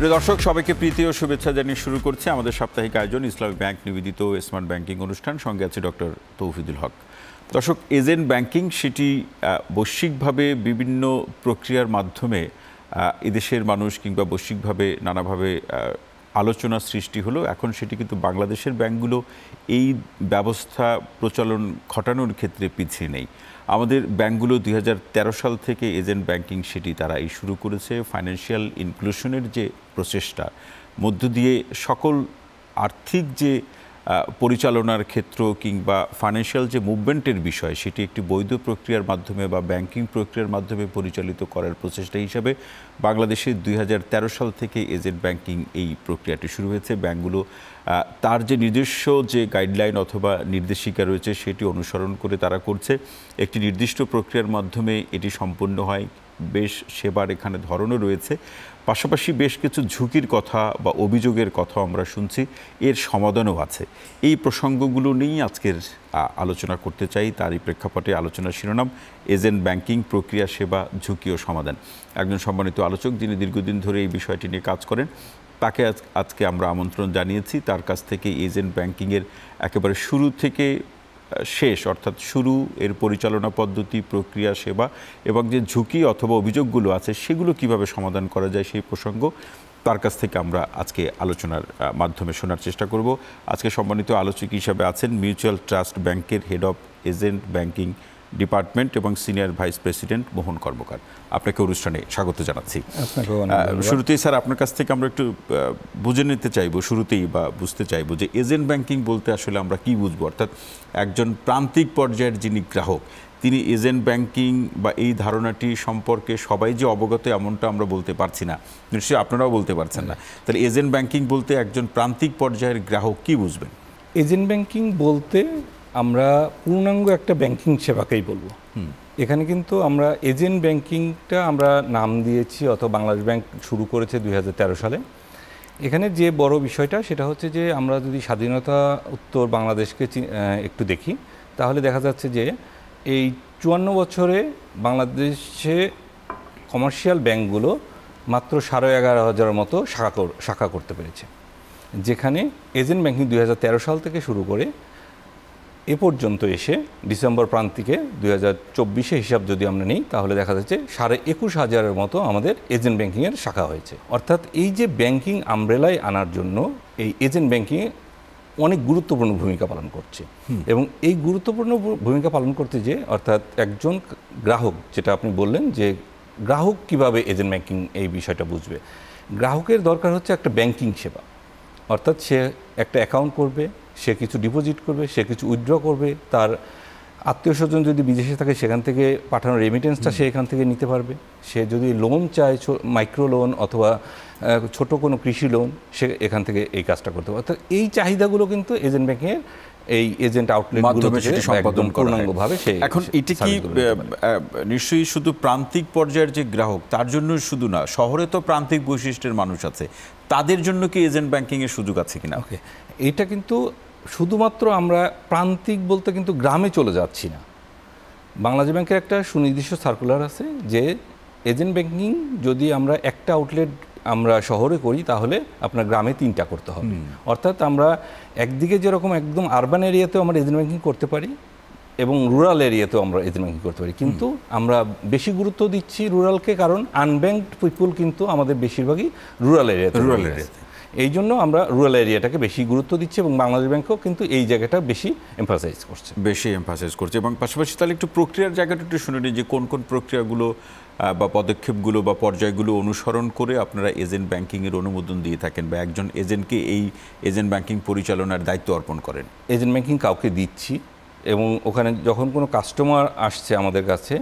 প্রিয় দর্শক, সবাইকে প্রীতি ও শুভেচ্ছা জানিয়ে শুরু করছে আমাদের সাপ্তাহিক আয়োজন ইসলামী ব্যাংক নিবেদিত স্মার্ট ব্যাংকিং অনুষ্ঠান। সঙ্গে আছে ডক্টর তৌহিদুল হক। দর্শক, এজেন্ট ব্যাংকিং সেটি বৈশ্বিকভাবে বিভিন্ন প্রক্রিয়ার মাধ্যমে এদেশের মানুষ কিংবা বৈশ্বিকভাবে নানাভাবে আলোচনা সৃষ্টি হলো। এখন সেটি কিন্তু বাংলাদেশের ব্যাংকগুলো এই ব্যবস্থা প্রচলন ঘটানোর ক্ষেত্রে পিছিয়ে নেই। আমাদের ব্যাংকগুলো 2013 সাল থেকে এজেন্ট ব্যাংকিং সেটি তারা এই শুরু করেছে। ফাইন্যান্সিয়াল ইনক্লুশনের যে প্রচেষ্টা মধ্য দিয়ে সকল আর্থিক যে পরিচালনার ক্ষেত্র কিংবা ফাইন্যান্সিয়াল যে মুভমেন্টের বিষয় সেটি একটি বৈধ প্রক্রিয়ার মাধ্যমে বা ব্যাংকিং প্রক্রিয়ার মাধ্যমে পরিচালিত করার প্রচেষ্টা হিসাবে বাংলাদেশে 2013 সাল থেকে এজেন্ট ব্যাংকিং এই প্রক্রিয়াটি শুরু হয়েছে। ব্যাংকগুলো তার যে নিজস্ব যে গাইডলাইন অথবা নির্দেশিকা রয়েছে সেটি অনুসরণ করে তারা করছে। একটি নির্দিষ্ট প্রক্রিয়ার মাধ্যমে এটি সম্পন্ন হয়। বেশ সেবার এখানে ধরনও রয়েছে, পাশাপাশি বেশ কিছু ঝুঁকির কথা বা অভিযোগের কথা আমরা শুনছি, এর সমাধানও আছে। এই প্রসঙ্গগুলো নিয়েই আজকের আলোচনা করতে চাই। তারই প্রেক্ষাপটে আলোচনার শিরোনাম এজেন্ট ব্যাংকিং, প্রক্রিয়া, সেবা, ঝুঁকি ও সমাধান। একজন সম্মানিত আলোচক যিনি দীর্ঘদিন ধরে এই বিষয়টি নিয়ে কাজ করেন, তাকে আজকে আমরা আমন্ত্রণ জানিয়েছি। তার কাছ থেকে এজেন্ট ব্যাংকিংয়ের একেবারে শুরু থেকে শেষ, অর্থাৎ শুরু, এর পরিচালনা পদ্ধতি, প্রক্রিয়া, সেবা এবং যে ঝুঁকি অথবা অভিযোগগুলো আছে সেগুলো কিভাবে সমাধান করা যায় সেই প্রসঙ্গ তার কাছ থেকে আমরা আজকে আলোচনার মাধ্যমে শোনার চেষ্টা করব। আজকে সম্মানিত আলোচক হিসাবে আছেন মিউচুয়াল ট্রাস্ট ব্যাংকের head of agent banking department এবং সিনিয়র ভাইস প্রেসিডেন্ট মোহন কর্মকার। আপনাকে অনুষ্ঠানে স্বাগত জানাচ্ছি। শুরুতেই স্যার আপনার কাছ থেকে আমরা একটু বুঝে নিতে চাইবো, শুরুতেই বা বুঝতে চাইবো যে এজেন্ট ব্যাংকিং বলতে আসলে আমরা কি বুঝবো, অর্থাৎ একজন প্রান্তিক পর্যায়ের যিনি গ্রাহক তিনি এজেন্ট ব্যাংকিং বা এই ধারণাটি সম্পর্কে সবাই যে অবগত এমনটা আমরা বলতে পারছি না, নিশ্চয়ই আপনারাও বলতে পারছেন না। তাহলে এজেন্ট ব্যাংকিং বলতে একজন প্রান্তিক পর্যায়ের গ্রাহক কি বুঝবেন? এজেন্ট ব্যাংকিং বলতে আমরা পূর্ণাঙ্গ একটা ব্যাংকিং সেবাকেই বলবো। এখানে কিন্তু আমরা এজেন্ট ব্যাংকিংটা আমরা নাম দিয়েছি, অথবা বাংলাদেশ ব্যাংক শুরু করেছে 2013 সালে। এখানে যে বড় বিষয়টা সেটা হচ্ছে যে আমরা যদি স্বাধীনতা উত্তর বাংলাদেশকে একটু দেখি, তাহলে দেখা যাচ্ছে যে এই 54 বছরে বাংলাদেশে কমার্শিয়াল ব্যাংকগুলো মাত্র 11,500 মতো শাখা করতে পেরেছে, যেখানে এজেন্ট ব্যাংকিং 2013 সাল থেকে শুরু করে এ পর্যন্ত এসে ডিসেম্বর প্রান্তিকে 2024 হিসাব যদি আমরা নিই, তাহলে দেখা যাচ্ছে 21,500 মতো আমাদের এজেন্ট ব্যাংকিংয়ের শাখা হয়েছে। অর্থাৎ এই যে ব্যাংকিং আমব্রেলায় আনার জন্য এই এজেন্ট ব্যাংকিং অনেক গুরুত্বপূর্ণ ভূমিকা পালন করছে। এবং এই গুরুত্বপূর্ণ ভূমিকা পালন করতে যে অর্থাৎ একজন গ্রাহক, যেটা আপনি বললেন যে গ্রাহক কিভাবে এজেন্ট ব্যাংকিং এই বিষয়টা বুঝবে, গ্রাহকের দরকার হচ্ছে একটা ব্যাংকিং সেবা। অর্থাৎ সে একটা অ্যাকাউন্ট করবে, সে কিছু ডিপোজিট করবে, সে কিছু উইথড্র করবে, তার আত্মীয় স্বজন যদি বিদেশে থাকে সেখান থেকে পাঠানো রেমিটেন্সটা সে এখান থেকে নিতে পারবে। সে যদি লোন চায়, মাইক্রো লোন অথবা ছোট কোনো কৃষি লোন, সে এখান থেকে এই কাজটা করতে পারে। অর্থাৎ এই চাহিদাগুলো কিন্তু এজেন্ট ব্যাংকিংয়ের এই এজেন্ট আউটলেটগুলো সম্পাদন পূর্ণাঙ্গভাবে। এখন এটি কি নিশ্চয়ই শুধু প্রান্তিক পর্যায়ের যে গ্রাহক তার জন্য শুধু না, শহরে তো প্রান্তিক বৈশিষ্ট্যের মানুষ আছে, তাদের জন্য কি এজেন্ট ব্যাংকিংয়ের সুযোগ আছে কিনা? ওকে, এটা কিন্তু শুধুমাত্র আমরা প্রান্তিক বলতে কিন্তু গ্রামে চলে যাচ্ছি না। বাংলাদেশ ব্যাংকের একটা সুনির্দিষ্ট সার্কুলার আছে যে এজেন্ট ব্যাংকিং যদি আমরা একটা আউটলেট আমরা শহরে করি, তাহলে আপনার গ্রামে 3টা করতে হবে। অর্থাৎ আমরা একদিকে যেরকম একদম আরবান এরিয়াতেও আমরা এজেন্ট ব্যাংকিং করতে পারি এবং রুরাল এরিয়াতেও আমরা এজেন্ট ব্যাংকিং করতে পারি, কিন্তু আমরা বেশি গুরুত্ব দিচ্ছি রুরালকে, কারণ আনব্যাংকড পিপুল কিন্তু আমাদের বেশিরভাগই রুরাল এরিয়াতে। এই জন্য আমরা রুরাল এরিয়াটাকে বেশি গুরুত্ব দিচ্ছি এবং বাংলাদেশ ব্যাংকও কিন্তু এই জায়গাটা বেশি এমফাসাইজ করছে। এবং পাশাপাশি তাহলে একটু প্রক্রিয়ার জায়গাটা একটু শুনে নিই যে কোন কোন প্রক্রিয়াগুলো বা পদক্ষেপগুলো বা পর্যায়গুলো অনুসরণ করে আপনারা এজেন্ট ব্যাংকিংয়ের অনুমোদন দিয়ে থাকেন বা একজন এজেন্টকে এই এজেন্ট ব্যাংকিং পরিচালনার দায়িত্ব অর্পণ করেন। এজেন্ট ব্যাংকিং কাউকে দিচ্ছি এবং ওখানে যখন কোনো কাস্টমার আসছে আমাদের কাছে,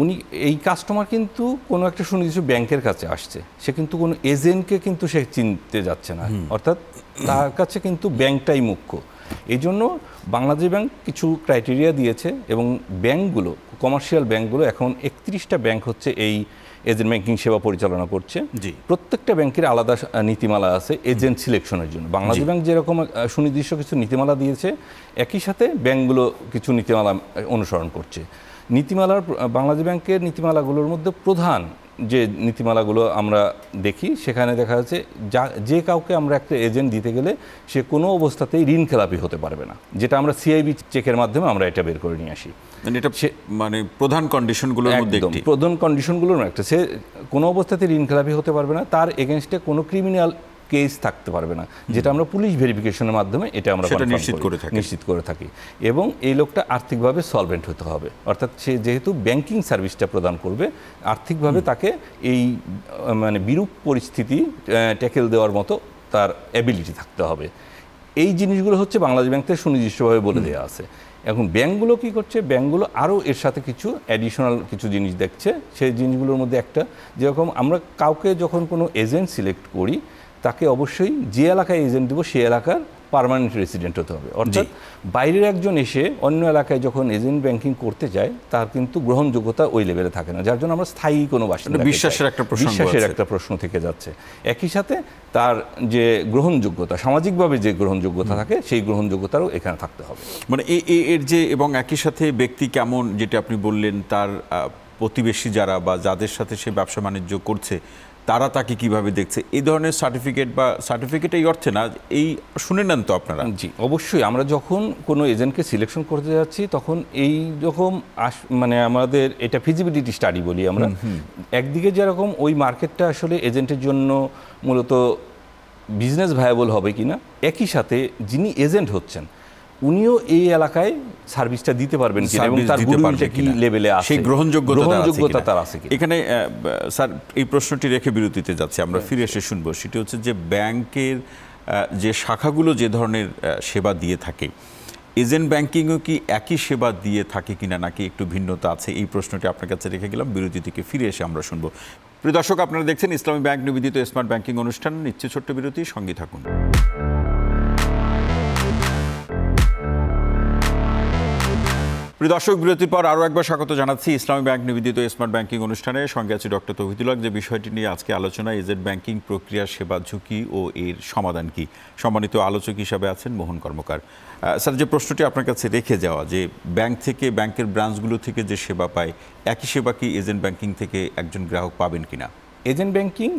উনি এই কাস্টমার কিন্তু কোনো একটা সুনির্দিষ্ট ব্যাংকের কাছে আসছে, সে কিন্তু কোনো এজেন্টকে কিন্তু সে চিনতে যাচ্ছে না। অর্থাৎ তার কাছে কিন্তু ব্যাংকটাই মুখ্য। এই জন্য বাংলাদেশ ব্যাংক কিছু ক্রাইটেরিয়া দিয়েছে এবং ব্যাংকগুলো, কমার্শিয়াল ব্যাংকগুলো এখন 31টা ব্যাংক হচ্ছে এই এজেন্ট ব্যাংকিং সেবা পরিচালনা করছে। প্রত্যেকটা ব্যাংকের আলাদা নীতিমালা আছে এজেন্ট সিলেকশনের জন্য। বাংলাদেশ ব্যাংক যেরকম সুনির্দিষ্ট কিছু নীতিমালা দিয়েছে, একই সাথে ব্যাংকগুলো কিছু নীতিমালা অনুসরণ করছে। নীতিমালার বাংলাদেশ ব্যাংকের নীতিমালাগুলোর মধ্যে প্রধান যে নীতিমালাগুলো আমরা দেখি সেখানে দেখা যাচ্ছে যে কাউকে আমরা একটা এজেন্ট দিতে গেলে সে কোনো অবস্থাতেই ঋণ খেলাপি হতে পারবে না, যেটা আমরা সিআইবি চেকের মাধ্যমে আমরা এটা বের করে নিয়ে আসি। এটা মানে প্রধান কন্ডিশনগুলোর মধ্যে একটি, প্রধান কন্ডিশনগুলোর একটা, সে কোনো অবস্থাতে ঋণ খেলাপি হতে পারবে না, তার এগেনস্টে কোনো ক্রিমিনাল কেস থাকতে পারবে না, যেটা আমরা পুলিশ ভেরিফিকেশনের মাধ্যমে এটা আমরা নিশ্চিত করে থাকি। এবং এই লোকটা আর্থিকভাবে সলভেন্ট হতে হবে, অর্থাৎ সে যেহেতু ব্যাংকিং সার্ভিসটা প্রদান করবে, আর্থিকভাবে তাকে এই মানে বিরূপ পরিস্থিতি ট্যাকেল দেওয়ার মতো তার অ্যাবিলিটি থাকতে হবে। এই জিনিসগুলো হচ্ছে বাংলাদেশ ব্যাংক থেকে সুনির্দিষ্টভাবে বলে দেওয়া আছে। এখন ব্যাংকগুলো কি করছে, ব্যাংকগুলো আরও এর সাথে কিছু অ্যাডিশনাল কিছু জিনিস দেখছে। সেই জিনিসগুলোর মধ্যে একটা, যেরকম আমরা কাউকে যখন কোনো এজেন্ট সিলেক্ট করি তাকে অবশ্যই যে এলাকায় এজেন্ট দেবো সেই এলাকার পার্মানেন্ট রেসিডেন্ট হতে হবে। অর্থাৎ বাইরের একজন এসে অন্য এলাকায় যখন এজেন্ট ব্যাংকিং করতে যায় তার কিন্তু গ্রহণযোগ্যতা ওই লেভেলে থাকে না, যার জন্য আমরা স্থায়ী কোনো বাসিন্দা, বিশ্বাসের একটা প্রশ্ন থেকে যাচ্ছে। একই সাথে তার যে গ্রহণযোগ্যতা, সামাজিকভাবে যে গ্রহণযোগ্যতা থাকে সেই গ্রহণযোগ্যতারও এখানে থাকতে হবে। মানে এর যে, এবং একই সাথে ব্যক্তি কেমন, যেটা আপনি বললেন, তার প্রতিবেশী যারা বা যাদের সাথে সে ব্যবসা বাণিজ্য করছে তারা তাকে কিভাবে দেখছে, এই ধরনের সার্টিফিকেট এই অর্থে না, এই শুনে নেন তো আপনারা? জি অবশ্যই। আমরা যখন কোনো এজেন্টকে সিলেকশন করতে যাচ্ছি তখন এই রকম মানে আমাদের এটা ফিজিবিলিটি স্টাডি বলি আমরা। একদিকে যেরকম ওই মার্কেটটা আসলে এজেন্টের জন্য মূলত বিজনেস ভায়াবল হবে কিনা, একই সাথে যিনি এজেন্ট হচ্ছেন উনিও এই এলাকায় সার্ভিসটা দিতে পারবেন কিনা এবং তার গুডউইলটা কি লেভেলে আছে, সেই গ্রহণযোগ্যতা তার আছে কিনা। এখানে স্যার এই প্রশ্নটি রেখে বিরতিতে যাচ্ছে, আমরা ফিরে এসে শুনবো। সেটি হচ্ছে যে ব্যাংকের যে শাখাগুলো যে ধরনের সেবা দিয়ে থাকে, এজেন্ট ব্যাংকিংও কি একই সেবা দিয়ে থাকে কিনা, নাকি একটু ভিন্নতা আছে? এই প্রশ্নটি আপনার কাছে রেখে গেলাম, বিরতি থেকে ফিরে এসে আমরা শুনবো। প্রিয় দর্শক, আপনারা দেখছেন ইসলামী ব্যাংক নিবেদিত স্মার্ট ব্যাংকিং অনুষ্ঠান। নিচ্ছে ছোট্ট বিরতি, সঙ্গে থাকুন। প্রিয় দর্শক, বিরতির পর আরও একবার স্বাগত জানাচ্ছি ইসলামী ব্যাংক নিবেদিত স্মার্ট ব্যাংকিং অনুষ্ঠানে। সঙ্গে আছে ডক্টর তৌহিদুল হক। যে বিষয়টি নিয়ে আজকে আলোচনা, এজেন্ট ব্যাংকিং প্রক্রিয়া, সেবা ঝুঁকি ও এর সমাধান কি, সম্মানিত আলোচক হিসাবে আছেন মোহন কর্মকার। স্যার, যে প্রশ্নটি আপনার কাছে রেখে যাওয়া, যে ব্যাংক থেকে, ব্যাংকের ব্রাঞ্চগুলো থেকে যে সেবা পায়, একই সেবা কি এজেন্ট ব্যাংকিং থেকে একজন গ্রাহক পাবেন কিনা? এজেন্ট ব্যাংকিং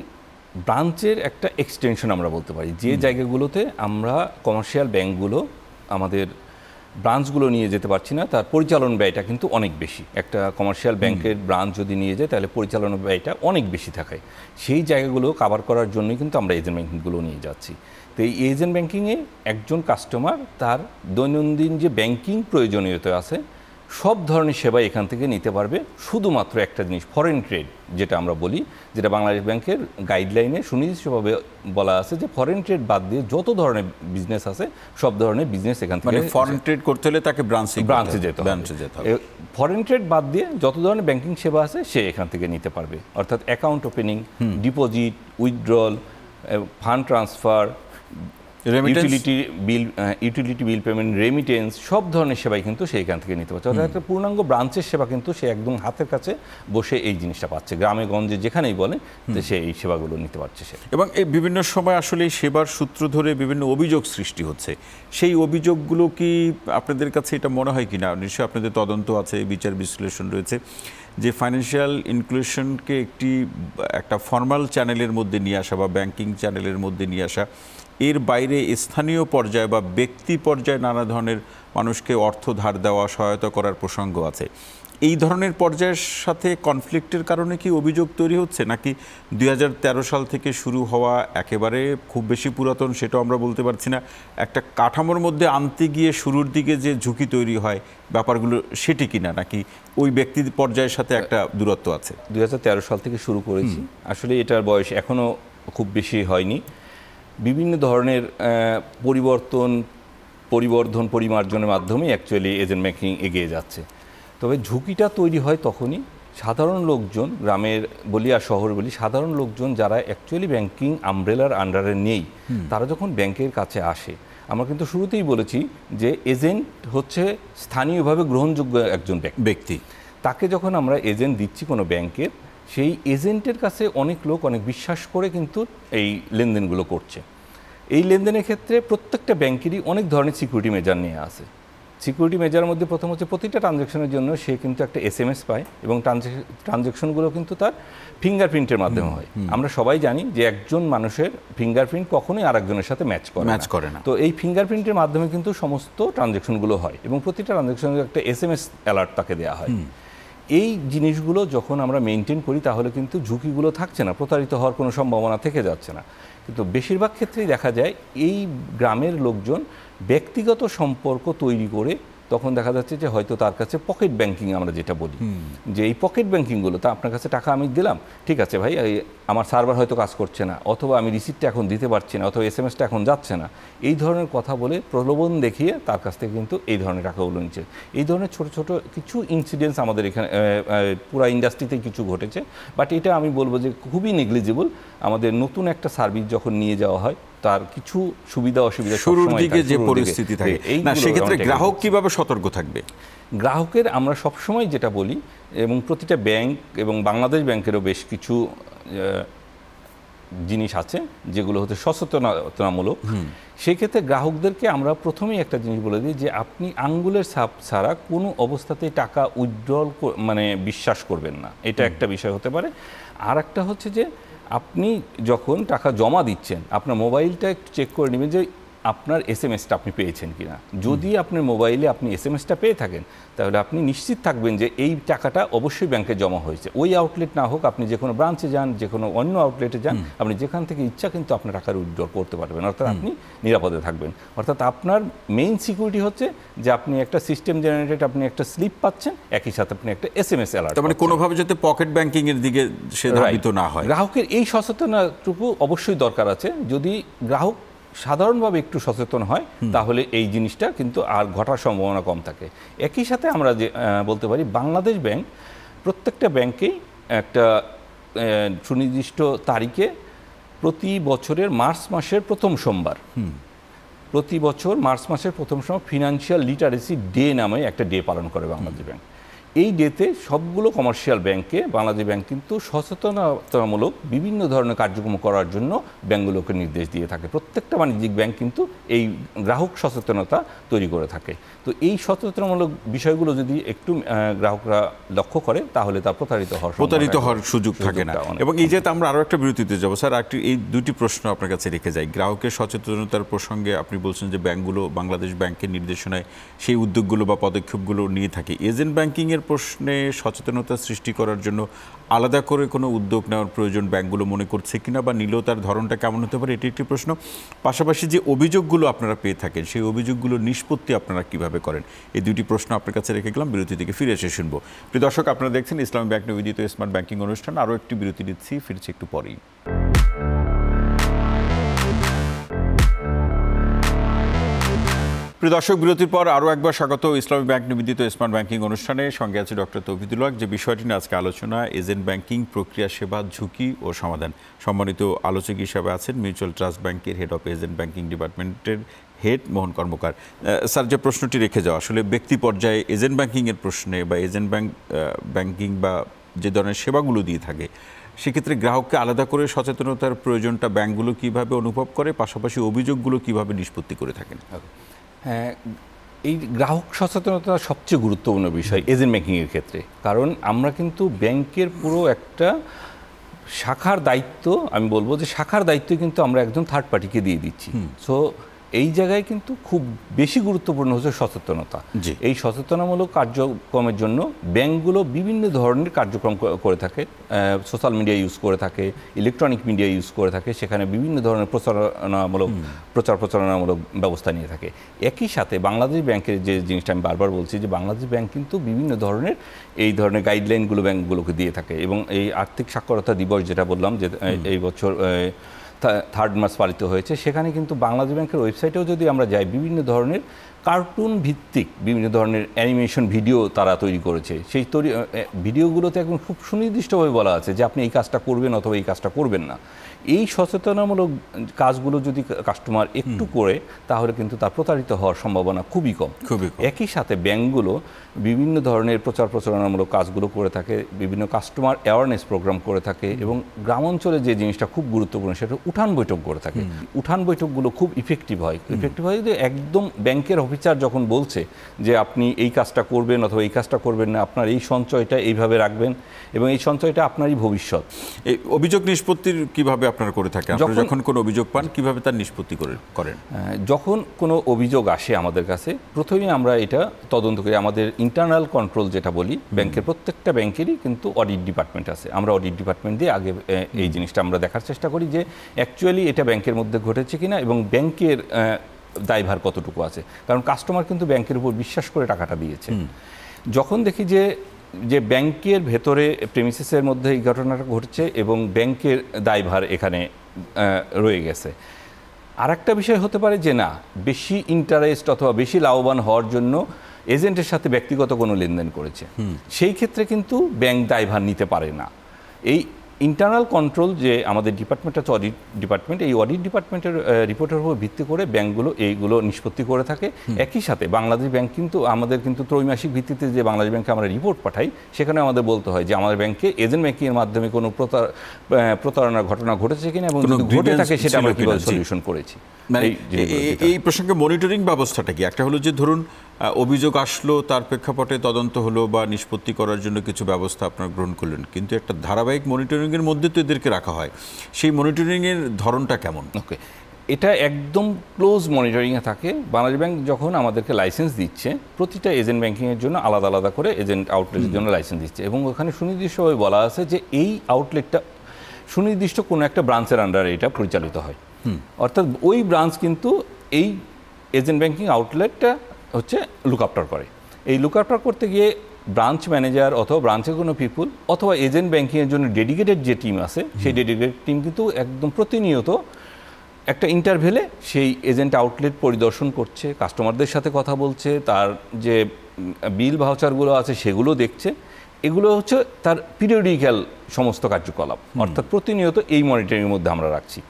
ব্রাঞ্চের একটা এক্সটেনশন আমরা বলতে পারি। যে জায়গাগুলোতে আমরা কমার্শিয়াল ব্যাংকগুলো আমাদের ব্রাঞ্চগুলো নিয়ে যেতে পারছি না, তার পরিচালন ব্যয়টা কিন্তু অনেক বেশি। একটা কমার্শিয়াল ব্যাংকের ব্রাঞ্চ যদি নিয়ে যায় তাহলে পরিচালনা ব্যয়টা অনেক বেশি থাকে। সেই জায়গাগুলো কাভার করার জন্যই কিন্তু আমরা এজেন্ট ব্যাংকিংগুলো নিয়ে যাচ্ছি। তো এই এজেন্ট ব্যাংকিংয়ে একজন কাস্টমার তার দৈনন্দিন যে ব্যাংকিং প্রয়োজনীয়তা আছে সব ধরনের সেবা এখান থেকে নিতে পারবে। শুধুমাত্র একটা জিনিস, ফরেন ট্রেড যেটা আমরা বলি, যেটা বাংলাদেশ ব্যাংকের গাইডলাইনে সুনির্দিষ্টভাবে বলা আছে যে ফরেন ট্রেড বাদ দিয়ে যত ধরনের বিজনেস আছে সব ধরনের বিজনেস এখান থেকে, ফরেন ট্রেড করতে হলে তাকে ব্রাঞ্চে যেতে হবে। ফরেন ট্রেড বাদ দিয়ে যত ধরনের ব্যাংকিং সেবা আছে সে এখান থেকে নিতে পারবে। অর্থাৎ account opening, deposit, withdrawal, fund transfer, utility bill payment, remittance, সব ধরনের সেবাই কিন্তু সে এখান থেকে নিতে পারছে। অর্থাৎ একটা পূর্ণাঙ্গ ব্রাঞ্চের সেবা কিন্তু সে একদম হাতের কাছে বসে এই জিনিসটা পাচ্ছে। গ্রামে গঞ্জে যেখানেই বলে সে এই সেবাগুলো নিতে পারছে সে। এবং এই বিভিন্ন সময় আসলে এই সেবার সূত্র ধরে বিভিন্ন অভিযোগ সৃষ্টি হচ্ছে। সেই অভিযোগগুলো কি আপনাদের কাছে এটা মনে হয় কিনা, নিশ্চয়ই আপনাদের তদন্ত আছে, বিচার বিশ্লেষণ রয়েছে, যে ফাইন্যান্সিয়াল ইনক্লুশনকে একটা ফর্মাল চ্যানেলের মধ্যে নিয়ে আসা বা ব্যাংকিং চ্যানেলের মধ্যে নিয়ে আসা, এর বাইরে স্থানীয় পর্যায়ে বা ব্যক্তি পর্যায়ে নানা ধরনের মানুষকে অর্থ ধার দেওয়া, সহায়তা করার প্রসঙ্গ আছে। এই ধরনের পর্যায়ের সাথে কনফ্লিক্টের কারণে কি অভিযোগ তৈরি হচ্ছে, নাকি 2013 সাল থেকে শুরু হওয়া, একেবারে খুব বেশি পুরাতন সেটাও আমরা বলতে পারছি না, একটা কাঠামোর মধ্যে আনতে গিয়ে শুরুর দিকে যে ঝুঁকি তৈরি হয় ব্যাপারগুলো সেটি কিনা, নাকি ওই ব্যক্তি পর্যায়ের সাথে একটা দূরত্ব আছে? 2013 সাল থেকে শুরু করেছি, আসলে এটার বয়স এখনও খুব বেশি হয়নি। বিভিন্ন ধরনের পরিবর্ধন পরিমার্জনের মাধ্যমে অ্যাকচুয়ালি এজেন্ট ব্যাংকিং এগিয়ে যাচ্ছে। তবে ঝুঁকিটা তৈরি হয় তখনই সাধারণ লোকজন, গ্রামের বলি আর শহর বলি, সাধারণ লোকজন যারা অ্যাকচুয়ালি ব্যাংকিং আমব্রেলার আন্ডারে নেই, তারা যখন ব্যাংকের কাছে আসে, আমরা কিন্তু শুরুতেই বলেছি যে এজেন্ট হচ্ছে স্থানীয়ভাবে গ্রহণযোগ্য একজন ব্যক্তি। তাকে যখন আমরা এজেন্ট দিচ্ছি কোনো ব্যাংকের, সেই এজেন্টের কাছে অনেক লোক অনেক বিশ্বাস করে কিন্তু এই লেনদেনগুলো করছে। এই লেনদেনের ক্ষেত্রে প্রত্যেকটা ব্যাংকেরই অনেক ধরনের সিকিউরিটি মেজার নিয়ে আসে। সিকিউরিটি মেজারের মধ্যে প্রথম হচ্ছে প্রতিটা ট্রানজ্যাকশনের জন্য সে কিন্তু একটা SMS পায় এবং ট্রানজ্যাকশনগুলো কিন্তু তার ফিঙ্গারপ্রিন্টের মাধ্যমে হয়। আমরা সবাই জানি যে একজন মানুষের ফিঙ্গারপ্রিন্ট কখনোই আরেকজনের সাথে ম্যাচ করে না। তো এই ফিঙ্গারপ্রিন্টের মাধ্যমে কিন্তু সমস্ত ট্রানজ্যাকশনগুলো হয় এবং প্রতিটা ট্রানজ্যাকশনের একটা SMS অ্যালার্ট তাকে দেওয়া হয়। এই জিনিসগুলো যখন আমরা মেনটেন করি তাহলে কিন্তু ঝুঁকিগুলো থাকছে না, প্রতারিত হওয়ার কোনো সম্ভাবনা থেকে যাচ্ছে না। কিন্তু বেশিরভাগ ক্ষেত্রেই দেখা যায় এই গ্রামের লোকজন ব্যক্তিগত সম্পর্ক তৈরি করে তখন দেখা যাচ্ছে যে হয়তো তার কাছে পকেট ব্যাংকিং আমরা যেটা বলি, যে এই পকেট ব্যাংকিংগুলো তা আপনার কাছে টাকা আমি দিলাম, ঠিক আছে ভাই, আমার সার্ভার হয়তো কাজ করছে না, অথবা আমি রিসিপ্টটা এখন দিতে পারছি না, অথবা SMS-টা এখন যাচ্ছে না, এই ধরনের কথা বলে প্রলোভন দেখিয়ে তার কাছ থেকে কিন্তু এই ধরনের টাকাগুলো নিচ্ছে। এই ধরনের ছোট ছোট কিছু ইনসিডেন্টস আমাদের এখানে পুরা ইন্ডাস্ট্রিতেই কিছু ঘটেছে, বাট এটা আমি বলবো যে খুবই নেগলিজিবল। আমাদের নতুন একটা সার্ভিস যখন নিয়ে যাওয়া হয় তার কিছু সুবিধা অসুবিধা শুরুর দিকে যে পরিস্থিতি থাকে না, সেক্ষেত্রে গ্রাহক কিভাবে সতর্ক থাকবে? গ্রাহকের আমরা সবসময় যেটা বলি, এবং প্রতিটা ব্যাংক এবং বাংলাদেশ ব্যাংকেরও বেশ কিছু জিনিস আছে যেগুলো হচ্ছে সচেতনতামূলক। সেক্ষেত্রে গ্রাহকদেরকে আমরা প্রথমেই একটা জিনিস বলে দিই যে আপনি আঙ্গুলের ছাপ ছাড়া কোনো অবস্থাতেই টাকা উইথড্রল বিশ্বাস করবেন না, এটা একটা বিষয় হতে পারে। আর একটা হচ্ছে যে আপনি যখন টাকা জমা দিচ্ছেন আপনার মোবাইলটা একটু চেক করে নেবেন যে আপনার SMS-টা আপনি পেয়েছেন কিনা। যদি আপনার মোবাইলে আপনি SMS-টা পেয়ে থাকেন তাহলে আপনি নিশ্চিত থাকবেন যে এই টাকাটা অবশ্যই ব্যাংকে জমা হয়েছে। ওই আউটলেট না হোক, আপনি যে কোনো ব্রাঞ্চে যান, যে কোনো অন্য আউটলেটে যান, আপনি যেখান থেকে ইচ্ছা কিন্তু আপনার টাকার উইথড্র করতে পারবেন, অর্থাৎ আপনি নিরাপদে থাকবেন। অর্থাৎ আপনার মেইন সিকিউরিটি হচ্ছে যে আপনি একটা সিস্টেম জেনারেটেড আপনি একটা স্লিপ পাচ্ছেন, একই সাথে আপনি একটা SMS অ্যালার্ট। মানে কোনোভাবে যাতে পকেট ব্যাংকিং এর দিকে সে ধাবিত না হয়। গ্রাহকের এই সচেতনতাটুকু অবশ্যই দরকার আছে। যদি গ্রাহক সাধারণভাবে একটু সচেতন হয় তাহলে এই জিনিসটা কিন্তু আর ঘটার সম্ভাবনা কম থাকে। একই সাথে আমরা যে বলতে পারি বাংলাদেশ ব্যাংক প্রত্যেকটা ব্যাংকেই একটা সুনির্দিষ্ট তারিখে প্রতি বছরের মার্চ মাসের প্রথম সোমবার, প্রতি বছর মার্চ মাসের প্রথম সোমবার ফিনান্সিয়াল লিটারেসি ডে নামে একটা ডে পালন করে বাংলাদেশ ব্যাংক। এই ডেতে সবগুলো কমার্শিয়াল ব্যাংকে বাংলাদেশ ব্যাংক কিন্তু সচেতনতামূলক বিভিন্ন ধরনের কার্যক্রম করার জন্য ব্যাংকগুলোকে নির্দেশ দিয়ে থাকে। প্রত্যেকটা বাণিজ্যিক ব্যাংক কিন্তু এই গ্রাহক সচেতনতা তৈরি করে থাকে। তো এই সচেতনমূলক বিষয়গুলো যদি একটু গ্রাহকরা লক্ষ্য করে তাহলে তা প্রতারিত হওয়ার সুযোগ থাকে না। এবং এই যে আমরা আরও একটা বিরতিতে যাবো স্যার, এই দুটি প্রশ্ন আপনার কাছে রেখে যাই। গ্রাহকের সচেতনতার প্রসঙ্গে আপনি বলছেন যে ব্যাংকগুলো বাংলাদেশ ব্যাংকের নির্দেশনায় সেই উদ্যোগগুলো বা পদক্ষেপগুলো নিয়ে থাকে। এজেন্ট ব্যাংকিংয়ের প্রশ্নে সচেতনতা সৃষ্টি করার জন্য আলাদা করে কোনো উদ্যোগ নেওয়ার প্রয়োজন ব্যাংকগুলো মনে করছে কিনা, বা নিলেও তার ধরনটা কেমন হতে পারে, এটি একটি প্রশ্ন। পাশাপাশি যে অভিযোগগুলো আপনারা পেয়ে থাকেন সেই অভিযোগগুলোর নিষ্পত্তি আপনারা কিভাবে করেন, এই দুটি প্রশ্ন আপনার কাছে রেখে গেলাম। বিরতি থেকে ফিরে এসে শুনবো। প্রিয় দর্শক, আপনারা দেখছেন ইসলামী ব্যাংক নিবেদিত স্মার্ট ব্যাংকিং অনুষ্ঠান। আরও একটি বিরতি নিচ্ছি, ফিরছি একটু পরেই। প্রিয় দর্শক, বিরতির পর আরও একবার স্বাগত ইসলামী ব্যাংক নিবেদিত স্মার্ট ব্যাংকিং অনুষ্ঠানে। সঙ্গে আছে ডক্টর তৌহিদুল হক। যে বিষয়টি নিয়ে আজকে আলোচনা, এজেন্ট ব্যাংকিং, প্রক্রিয়া সেবা, ঝুঁকি ও সমাধান। সম্মানিত আলোচক হিসাবে আছেন মিউচুয়াল ট্রাস্ট ব্যাংকের হেড অফ এজেন্ট ব্যাংকিং ডিপার্টমেন্টের হেড মোহন কর্মকার। স্যার, যে প্রশ্নটি রেখে যাওয়া আসলে ব্যক্তি পর্যায়ে এজেন্ট ব্যাংকিংয়ের প্রশ্নে বা এজেন্ট ব্যাংকিং বা যে ধরনের সেবাগুলো দিয়ে থাকে সেক্ষেত্রে গ্রাহককে আলাদা করে সচেতনতার প্রয়োজনটা ব্যাংকগুলো কীভাবে অনুভব করে, পাশাপাশি অভিযোগগুলো কীভাবে নিষ্পত্তি করে থাকেন? হ্যাঁ, এই গ্রাহক সচেতনতা সবচেয়ে গুরুত্বপূর্ণ বিষয় এজেন্ট ব্যাংকিংয়ের ক্ষেত্রে। কারণ আমরা কিন্তু ব্যাংকের পুরো একটা শাখার দায়িত্ব, আমি বলবো যে শাখার দায়িত্ব কিন্তু আমরা একজন থার্ড পার্টিকে দিয়ে দিচ্ছি। সো এই জায়গায় কিন্তু খুব বেশি গুরুত্বপূর্ণ হচ্ছে সচেতনতা। এই সচেতনামূলক কার্যক্রমের জন্য ব্যাংকগুলো বিভিন্ন ধরনের কার্যক্রম করে থাকে, সোশ্যাল মিডিয়া ইউজ করে থাকে, ইলেকট্রনিক মিডিয়া ইউজ করে থাকে, সেখানে বিভিন্ন ধরনের প্রচারণামূলক ব্যবস্থা নিয়ে থাকে। একই সাথে বাংলাদেশ ব্যাংকের যে জিনিসটা আমি বারবার বলছি যে বাংলাদেশ ব্যাংক কিন্তু বিভিন্ন ধরনের এই ধরনের গাইডলাইনগুলো ব্যাংকগুলোকে দিয়ে থাকে। এবং এই আর্থিক সাক্ষরতা দিবস যেটা বললাম যে এই বছর 3 মার্চ পালিত হয়েছে, সেখানে কিন্তু বাংলাদেশ ব্যাংকের ওয়েবসাইটেও যদি আমরা যাই বিভিন্ন ধরনের কার্টুন ভিত্তিক বিভিন্ন ধরনের অ্যানিমেশন ভিডিও তারা তৈরি করেছে। সেই ভিডিওগুলোতে একদম খুব সুনির্দিষ্টভাবে বলা আছে যে আপনি এই কাজটা করবেন অথবা এই কাজটা করবেন না। এই সচেতনামূলক কাজগুলো যদি কাস্টমার একটু করে তাহলে কিন্তু তার প্রতারিত হওয়ার সম্ভাবনা খুবই কম। একই সাথে ব্যাংকগুলো বিভিন্ন ধরনের প্রচারণামূলক কাজগুলো করে থাকে, বিভিন্ন কাস্টমার অ্যাওয়ারনেস প্রোগ্রাম করে থাকে, এবং গ্রাম অঞ্চলে যে জিনিসটা খুব গুরুত্বপূর্ণ সেটা উঠান বৈঠক করে থাকে। উঠান বৈঠকগুলো খুব ইফেক্টিভ হয় যে একদম ব্যাংকের অফিস অফিসার যখন বলছে যে আপনি এই কাজটা করবেন অথবা এই কাজটা করবেন না, আপনার এই সঞ্চয়টা এইভাবে রাখবেন এবং এই সঞ্চয়টা আপনারই ভবিষ্যৎ। এই অভিযোগ নিষ্পত্তির কিভাবে আপনারা করে থাকেন? আপনারা যখন কোনো অভিযোগ পান কিভাবে তার নিষ্পত্তি করেন? যখন কোনো অভিযোগ আসে আমাদের কাছে, প্রথমেই আমরা এটা তদন্ত করি। আমাদের ইন্টারনাল কন্ট্রোল যেটা বলি, ব্যাংকের প্রত্যেকটা ব্যাংকেরই কিন্তু অডিট ডিপার্টমেন্ট আছে। আমরা অডিট ডিপার্টমেন্ট দিয়ে আগে এই জিনিসটা আমরা দেখার চেষ্টা করি যে অ্যাকচুয়ালি এটা ব্যাংকের মধ্যে ঘটেছে কিনা এবং ব্যাংকের দায়ভার কতটুকু আছে। কারণ কাস্টমার কিন্তু ব্যাংকের উপর বিশ্বাস করে টাকাটা দিয়েছে। যখন দেখি যে ব্যাংকের ভেতরে প্রেমিসিসের মধ্যে এই ঘটনাটা ঘটছে এবং ব্যাংকের দায়ভার এখানে রয়ে গেছে, আর একটা বিষয় হতে পারে যে না, বেশি ইন্টারেস্ট অথবা বেশি লাভবান হওয়ার জন্য এজেন্টের সাথে ব্যক্তিগত কোনো লেনদেন করেছে, সেই ক্ষেত্রে কিন্তু ব্যাংক দায়ভার নিতে পারে না। এই ইন্টারনাল কন্ট্রোল যে আমাদের ডিপার্টমেন্ট আছে, অডিট ডিপার্টমেন্ট, এই অডিট ডিপার্টমেন্টের রিপোর্টের উপর ভিত্তি করে ব্যাংকগুলো এইগুলো নিষ্পত্তি করে থাকে। একই সাথে বাংলাদেশ ব্যাংক কিন্তু আমাদের কিন্তু ত্রৈমাসিক ভিত্তিতে যে বাংলাদেশ ব্যাংকে আমরা রিপোর্ট পাঠাই, সেখানে আমাদের বলতে হয় যে আমাদের ব্যাংকে এজেন্ট ব্যাংকিংয়ের মাধ্যমে কোনো প্রতারণার ঘটনা ঘটেছে কিনা এবং যদি ঘটে থাকে সেটা আমরা কীভাবে সলিউশন করেছি। এই প্রসঙ্গে মনিটরিং ব্যবস্থাটা কি? একটা হলো যে ধরুন অভিযোগ আসলো, তার প্রেক্ষাপটে তদন্ত হলো বা নিষ্পত্তি করার জন্য কিছু ব্যবস্থা আপনারা গ্রহণ করলেন, কিন্তু একটা ধারাবাহিক মনিটরিংয়ের মধ্যে তো এদেরকে রাখা হয়। সেই মনিটরিংয়ের ধরনটা কেমন? ওকে, এটা একদম ক্লোজ মনিটরিংয়ে থাকে। বাংলাদেশ ব্যাংক যখন আমাদেরকে লাইসেন্স দিচ্ছে, প্রতিটা এজেন্ট ব্যাংকিংয়ের জন্য আলাদা আলাদা করে এজেন্ট আউটলেটের জন্য লাইসেন্স দিচ্ছে এবং ওখানে সুনির্দিষ্টভাবে বলা আছে যে এই আউটলেটটা সুনির্দিষ্ট কোনো একটা ব্রাঞ্চের আন্ডারে এটা পরিচালিত হয়। অর্থাৎ ওই ব্রাঞ্চ কিন্তু এই এজেন্ট ব্যাংকিং আউটলেটটা হচ্ছে লুক আফটার করে। এই লুক আফটার করতে গিয়ে ব্রাঞ্চ ম্যানেজার অথবা ব্রাঞ্চের কোনো পিপুল অথবা এজেন্ট ব্যাংকিংয়ের জন্য ডেডিকেটেড যে টিম আছে, সেই ডেডিকেটেড টিম কিন্তু একদম প্রতিনিয়ত একটা ইন্টারভেলে সেই এজেন্ট আউটলেট পরিদর্শন করছে, কাস্টমারদের সাথে কথা বলছে, তার যে বিল ভাউচারগুলো আছে সেগুলো দেখছে। এগুলো হচ্ছে তার পিরিয়ডিক্যাল সমস্ত কার্যকলাপ, অর্থাৎ প্রতিনিয়ত এই মনিটরিংয়ের মধ্যে আমরা রাখছি।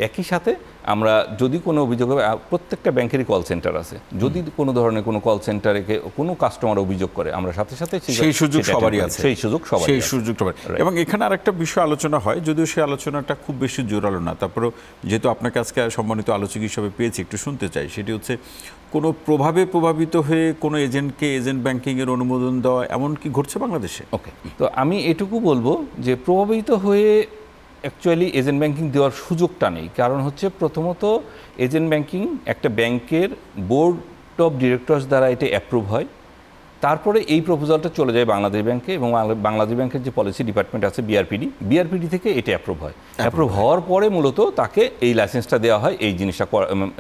একই সাথে আমরা যদি কোনো অভিযোগ হবে, প্রত্যেকটা ব্যাংকেরই কল সেন্টার আছে, যদি কোনো ধরনের কোনো কল সেন্টারে কোনো কাস্টমার অভিযোগ করে আমরা সাথে সাথে সেই সুযোগ সবারই আছে, সেই সুযোগ সবারই। এবং এখানে আরেকটা বিষয় আলোচনা হয়, যদিও সেই আলোচনাটা খুব বেশি জোরালো না, তারপরেও যেহেতু আপনাকে আজকে সম্মানিত আলোচক হিসেবে পেয়েছি, একটু শুনতে চাই। সেটি হচ্ছে কোনো প্রভাবিত হয়ে কোনো এজেন্টকে এজেন্ট ব্যাংকিংয়ের অনুমোদন দেওয়া এমন কি ঘটছে বাংলাদেশে? ওকে, তো আমি এটুকু বলবো যে প্রভাবিত হয়ে অ্যাকচুয়ালি এজেন্ট ব্যাংকিং দেওয়ার সুযোগটা নেই। কারণ হচ্ছে প্রথমত এজেন্ট ব্যাংকিং একটা ব্যাংকের বোর্ড অফ ডিরেক্টরস দ্বারা এটা অ্যাপ্রুভ হয়, তারপরে এই প্রপোজালটা চলে যায় বাংলাদেশ ব্যাংকে এবং বাংলাদেশ ব্যাংকের যে পলিসি ডিপার্টমেন্ট আছে বিআরপিডি থেকে এটা অ্যাপ্রুভ হয়। অ্যাপ্রুভ হওয়ার পরে মূলত তাকে এই লাইসেন্সটা দেওয়া হয় এই জিনিসটা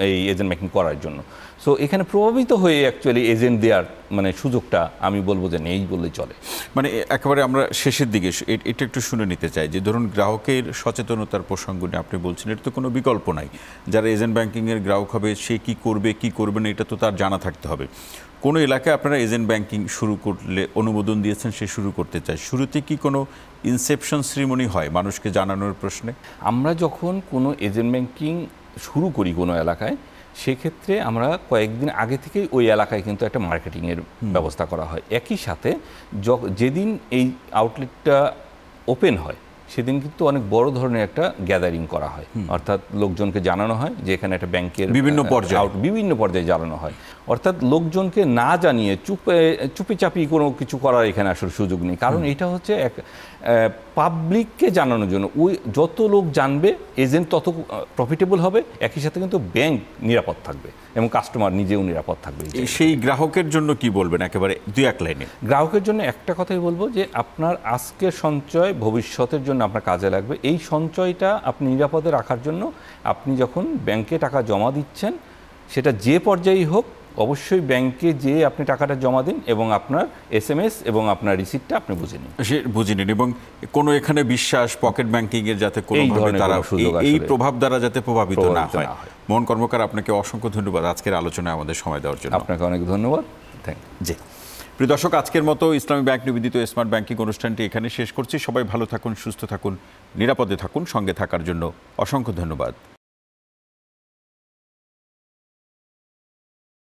এই এজেন্ট ব্যাংকিং করার জন্য। সো এখানে প্রভাবিত হয়ে অ্যাকচুয়ালি এজেন্ট দেওয়ার মানে সুযোগটা আমি বলবো যে নেই বললেই চলে। মানে একেবারে আমরা শেষের দিকে এটা একটু শুনে নিতে চাই যে ধরুন গ্রাহকের সচেতনতার প্রসঙ্গ নিয়ে আপনি বলছেন, এটা তো কোনো বিকল্প নাই। যারা এজেন্ট ব্যাংকিংয়ের গ্রাহক হবে সে কি করবে না এটা তো তার জানা থাকতে হবে। কোনো এলাকায় আপনারা এজেন্ট ব্যাংকিং শুরু করলে অনুমোদন দিয়েছেন, সে শুরু করতে চায়, শুরুতে কি কোনো ইনসেপশন সেরিমনি হয় মানুষকে জানানোর প্রশ্নে? আমরা যখন কোনো এজেন্ট ব্যাংকিং শুরু করি কোনো এলাকায়, সেক্ষেত্রে আমরা কয়েকদিন আগে থেকেই ওই এলাকায় কিন্তু একটা মার্কেটিংয়ের ব্যবস্থা করা হয়। একই সাথে যেদিন এই আউটলেটটা ওপেন হয় সেদিন কিন্তু অনেক বড় ধরনের একটা গ্যাদারিং করা হয়, অর্থাৎ লোকজনকে জানানো হয় যে এখানে একটা ব্যাংকের বিভিন্ন পর্যায়ে জানানো হয়। অর্থাৎ লোকজনকে না জানিয়ে চুপি চাপি কোনো কিছু করার এখানে আসলে সুযোগ নেই। কারণ এটা হচ্ছে এক পাবলিককে জানানোর জন্য। ওই যত লোক জানবে এজেন্ট তত প্রফিটেবল হবে, একই সাথে কিন্তু ব্যাংক নিরাপদ থাকবে এবং কাস্টমার নিজেও নিরাপদ থাকবে। সেই গ্রাহকের জন্য কি বলবেন একেবারে দুই এক লাইনে? গ্রাহকের জন্য একটা কথাই বলবো যে আপনার আজকের সঞ্চয় ভবিষ্যতের জন্য আপনার কাজে লাগবে। এই সঞ্চয়টা আপনি নিরাপদে রাখার জন্য আপনি যখন ব্যাংকে টাকা জমা দিচ্ছেন, সেটা যে পর্যায়েই হোক, অবশ্যই ব্যাংকে যে আপনি টাকাটা জমা দিন এবং আপনার SMS এবং আপনার রিসিপ্টটা আপনি বুঝে নিন এবং কোনো এখানে বিশ্বাস পকেট ব্যাংকিংয়ের যাতে কোনোভাবে তারা এই প্রভাব দ্বারা যাতে প্রভাবিত না হয়। মোহন কর্মকার, আপনাকে অসংখ্য ধন্যবাদ আজকের আলোচনায় আমাদের সময় দেওয়ার জন্য। আপনাকে অনেক ধন্যবাদ। জি প্রিয় দর্শক, আজকের মতো ইসলামী ব্যাংক নিবেদিত স্মার্ট ব্যাংকিং অনুষ্ঠানটি এখানে শেষ করছি। সবাই ভালো থাকুন, সুস্থ থাকুন, নিরাপদে থাকুন। সঙ্গে থাকার জন্য অসংখ্য ধন্যবাদ।